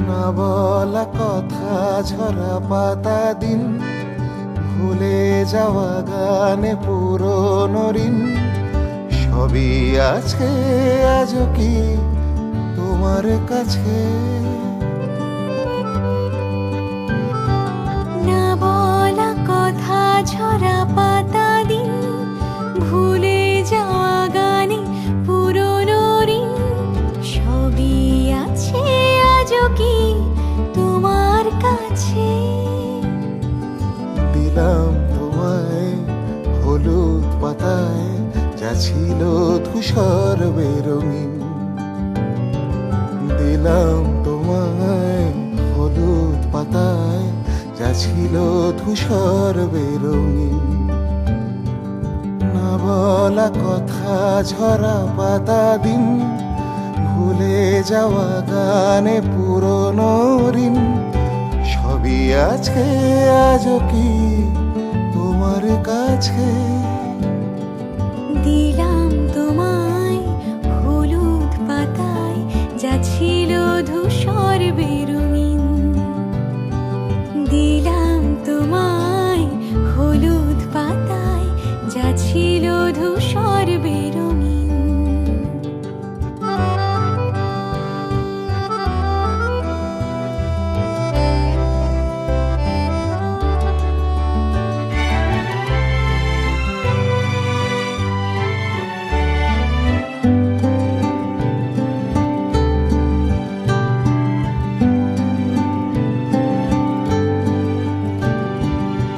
না বলা কথা, ঝরা পাতা দিন, ভুলে যাওয়া গানে পুরনো ঋণ, সবই আছে আজও কি তোমার কাছে? না বলা কথা, ঝরা পাতা দিন, ভুলে যাওয়া গানে পুরনো ঋণ, সবই আছে আজও কি তোমার কাছে? দিলাম তোমায় হলুদ পাতায়, যা ছিল ধূসর বেরঙিন। দিলাম তোমায় হলুদ পাতায়, যা ছিল ধূসর বেরঙিন। না বলা কথা, ঝরা পাতা দিন, ভুলে যাওয়া গানে পুরনো ঋণ, সবই আছে আজও কি তোমার কাছে? দিলাম তোমায় হলুদ পাতায়, যা ছিল ধূসর বেরঙিন। দিলাম তোমায় হলুদ পাতায়, যা ছিল ধূসর বেরঙিন।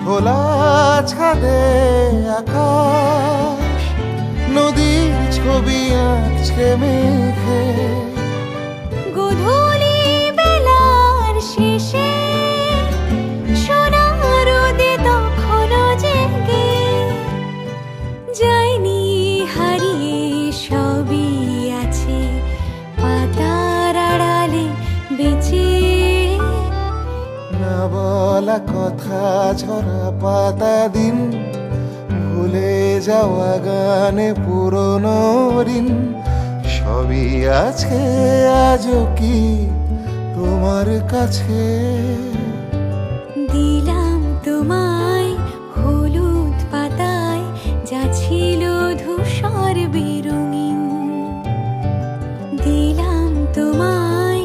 খোলা ছাদে আকাশ, নদীর ছবি আঁকছে মেঘে। গোধূলি বেলার শেষে সোনা রোদে তখনো জেগে যায়নি হারিয়ে, সবই আছে পাতার আড়ালে বেঁচে। না বলা কথা, ঝরা পাতা দিন, ভুলে যাওয়া গানে পুরনো ঋণ, সবই আছে আজও কি তোমার কাছে? দিলাম তোমায় হলুদ পাতায়, যা ছিল ধূসর বেরঙিন। দিলাম তোমায়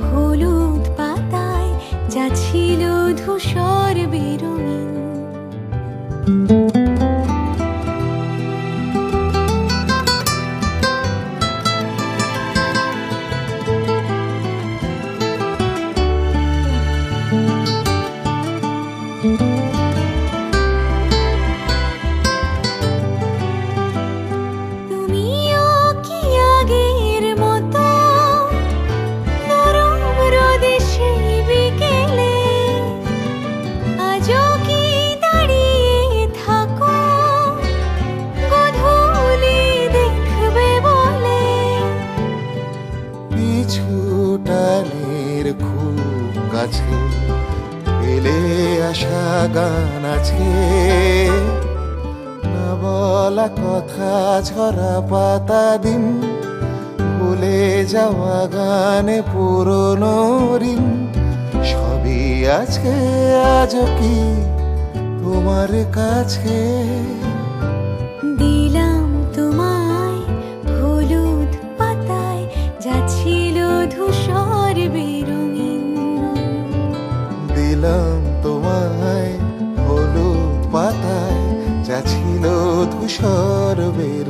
হলুদ পাতায়, যা ছিল ধূসর বেরঙিন। তুমিও কি আগের মতো নরম রোদে সেই বিকেলে আজও কি দাঁড়িয়ে থাকো গোধূলি দেখবে বলে? পিছু টানের খুব কাছে পেলে আসা গান আছে। না বলা কথা, ঝরা পাতা দিন, ভুলে যাওয়া গানে পুরনো ঋণ, সবই আছে আজও কি তোমার কাছে? দিলাম তোমায় হলুদ পাতায়, যা ছিল ধূসর বেরঙিন। দিলাম তোমায় হলুদ পাতায়, যা ছিল ধূসর বেরঙিন।